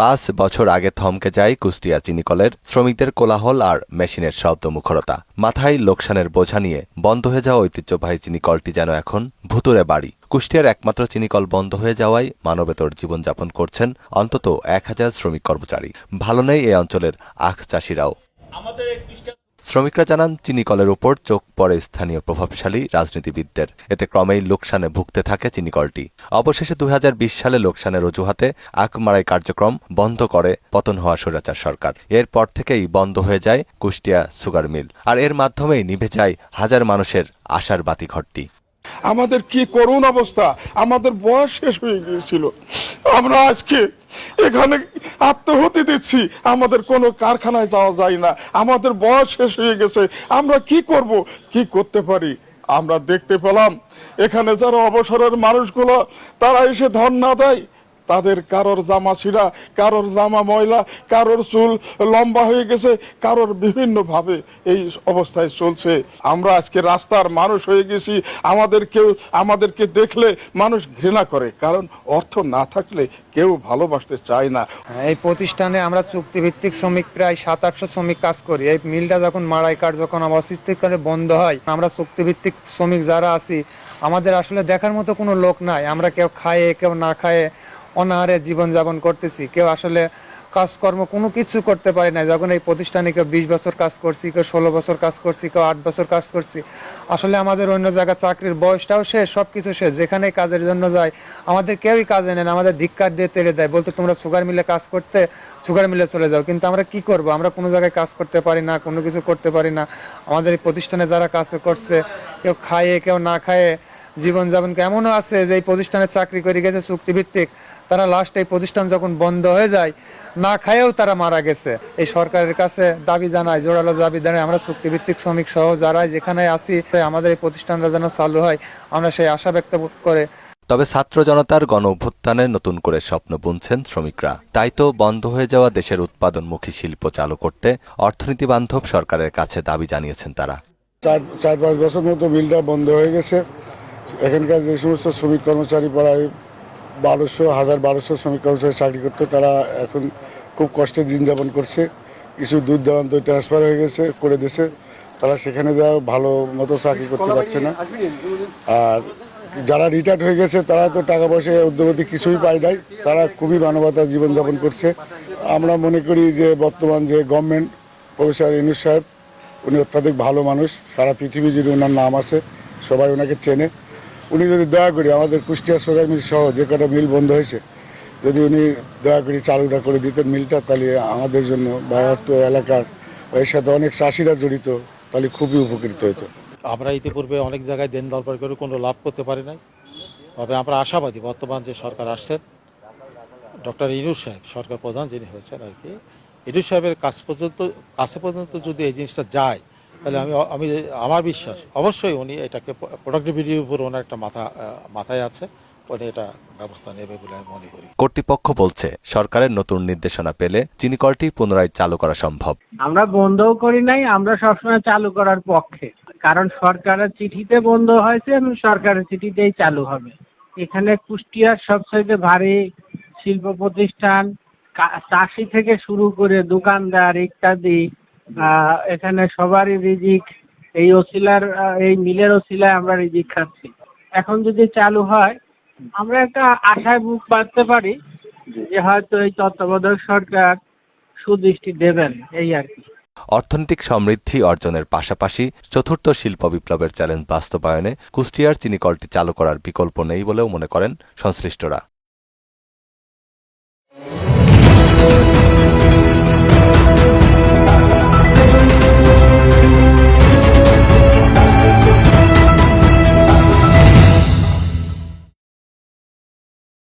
5 বছর আগে থমকে যায় কুষ্টিয়া চিনিকলের শ্রমিকদের কোলাহল আর মেশিনের শব্দমুখরতা। মাথায় লোকসানের বোঝা নিয়ে বন্ধ হয়ে যাওয়া ঐতিহ্যবাহী চিনিকলটি যেন এখন ভুতুড়ে বাড়ি। কুষ্টিয়ার একমাত্র চিনিকল বন্ধ হয়ে যাওয়ায় মানবেতর জীবনযাপন করছেন অন্তত 1000 শ্রমিক কর্মচারী। ভালো নেই এ অঞ্চলের আখ চাষিরাও। শ্রমিকরা জানান, চিনিকলের উপর চোখ পড়ে স্থানীয় প্রভাবশালী রাজনীতিবিদদের। এতে ক্রমেই লোকসানে ভুগতে থাকে চিনিকলটি। অবশেষে 2020 সালে লোকসানের অজুহাতে আখ মারাই কার্যক্রম বন্ধ করে পতন হওয়া স্বৈরাচার সরকার। এরপর থেকেই বন্ধ হয়ে যায় কুষ্টিয়া সুগার মিল, আর এর মাধ্যমেই নিভে যায় হাজার মানুষের আশার বাতিঘরটি। আমাদের কি করুণ অবস্থা, আমাদের বয়স শেষ হয়ে গিয়েছিল, আমরা আজকে এখানে আত্মহতি দিচ্ছি, আমাদের কোনো কারখানায় যাওয়া যায় না, আমাদের বয়স শেষ হয়ে গেছে, আমরা কি করব, কি করতে পারি। আমরা দেখতে পেলাম এখানে যারা অবসরের মানুষগুলো তারা এসে ধর্ণা দেয়, তাদের কারোর জামা ছিঁড়া, কারোর জামা ময়লা, কারোর চুল লম্বা হয়ে গেছে, কারোর বিভিন্ন ভাবে এই অবস্থায় চলছে। আমরা আজকে রাস্তার মানুষ হয়ে গেছি, আমাদেরকে দেখলে মানুষ ঘৃণা করে, কারণ অর্থ না থাকলে কেউ ভালোবাসতে চায় না। এই প্রতিষ্ঠানে আমরা চুক্তিভিত্তিক শ্রমিক প্রায় 700-800 শ্রমিক কাজ করি। এই মিলটা যখন মারাই কাজ যখন অস্থায়ীভাবে বন্ধ হয়, আমরা চুক্তিভিত্তিক শ্রমিক যারা আছি আমাদের আসলে দেখার মতো কোনো লোক নাই। আমরা কেউ খায়ে কেউ না খায়ে অনাহারে জীবনযাপন করতেছি, কেউ আসলে কাজকর্ম কোনো কিছু করতে পারি না। যখন এই প্রতিষ্ঠানে কেউ 20 বছর কাজ করছি, কেউ 16 বছর কাজ করছি, কেউ 8 বছর কাজ করছি। আসলে আমাদের অন্য জায়গায় চাকরির বয়সটাও শেষ, সবকিছু শেষ। যেখানে কাজের জন্য যায় আমাদের কেউই কাজে নেন, আমাদের ধিক্কার দিয়ে তেড়ে দেয়, বলতে তোমরা সুগার মিলে কাজ করতে সুগার মিলে চলে যাও। কিন্তু আমরা কি করব, আমরা কোনো জায়গায় কাজ করতে পারি না, কোনো কিছু করতে পারি না। আমাদের এই প্রতিষ্ঠানে যারা কাজ করছে কেউ খায়ে কেউ না খায়ে জীবনযাপন এমনও আছে যে এই প্রতিষ্ঠানে চাকরি করে গেছে চুক্তিভিত্তিক, তারা লাস্ট এই প্রতিষ্ঠান যখন বন্ধ হয়ে যায় না খায়েও তারা মারা গেছে। এই সরকারের কাছে দাবি জানায়, জোরালো দাবি জানায়, আমরা চুক্তিভিত্তিক শ্রমিক সহ যারা যেখানে আছি আমাদের এই প্রতিষ্ঠানটা যেন চালু হয়, আমরা সেই আশা ব্যক্ত করে। তবে ছাত্র জনতার গণ অভ্যুত্থানে নতুন করে স্বপ্ন বুনছেন শ্রমিকরা। তাই তো বন্ধ হয়ে যাওয়া দেশের উৎপাদনমুখী শিল্প চালু করতে অর্থনীতি বান্ধব সরকারের কাছে দাবি জানিয়েছেন তারা। 4-5 বছর মতো মিলটা বন্ধ হয়ে গেছে। এখানকার যে সমস্ত শ্রমিক কর্মচারী প্রায় 1200 শ্রমিক কর্মচারী চাকরি করতো, তারা এখন খুব কষ্টে দিন যাপন করছে। কিছু দূর দূরান্ত ট্রান্সফার হয়ে গেছে করে দেশে, তারা সেখানে যা ভালো মতো চাকরি করতে পারছে না। আর যারা রিটায়ার্ড হয়ে গেছে তারা তো টাকা পয়সা উদ্যোগতি কিছুই পায় নাই, তারা খুবই মানবতার জীবনযাপন করছে। আমরা মনে করি যে বর্তমান যে গভর্নমেন্ট, প্রফেসর ইউনূস সাহেব, উনি অত্যাধিক ভালো মানুষ, সারা পৃথিবী যদি ওনার নাম আছে, সবাই ওনাকে চেনে। উনি যদি দয়া করে আমাদের কুষ্টিয়া সুগার মিল সহ যে কটা মিল বন্ধ হয়েছে, যদি উনি দয়া করে চালুটা করে দিতেন মিলটা, তাহলে আমাদের জন্য বা এলাকার এর সাথে অনেক চাষিরা জড়িত, তাহলে খুবই উপকৃত হতো। আমরা ইতিপূর্বে অনেক জায়গায় দেন দরবার করে কোনো লাভ করতে পারি নাই। তবে আমরা আশাবাদী বর্তমান যে সরকার আসছেন, ডক্টর ইউনূস সাহেব সরকার প্রধান যিনি হয়েছেন আর কি, ইউনূস সাহেবের কাছে পর্যন্ত যদি এই জিনিসটা যায়, তাহলে আমার বিশ্বাস অবশ্যই উনি এটাকে প্রোডাক্টিভিটির উপর ওনার একটা মাথায় আছে, উনি এটা ব্যবস্থা নেবে বলে আমি মনে করি। কর্তৃপক্ষ বলছে, সরকারের নতুন নির্দেশনা পেলে চিনিকলটি পুনরায় চালু করা সম্ভব। আমরা বন্ধও করি নাই, আমরা সবসময় চালু করার পক্ষে, কারণ সরকারের চিঠিতে বন্ধ হয়েছে এবং সরকারের চিঠিতেই চালু হবে। এখানে কুষ্টিয়ার সবচেয়ে ভারী শিল্প প্রতিষ্ঠান, চাষি থেকে শুরু করে দোকানদার ইত্যাদি, এখানে সবারই রিজিক এই মিলের ওসিলায় আমরা রিজিক খাচ্ছি। এখন যদি চালু হয় আমরা একটা আশায় বুক বাঁধতে পারি যে হয়তো এই তত্ত্বাবধায়ক সরকার সুদৃষ্টি দেবেন, এই আর কি। অর্থনৈতিক সমৃদ্ধি অর্জনের পাশাপাশি চতুর্থ শিল্প বিপ্লবের চ্যালেঞ্জ বাস্তবায়নে কুষ্টিয়ার চিনিকলটি চালু করার বিকল্প নেই বলেও মনে করেন সংশ্লিষ্টরা।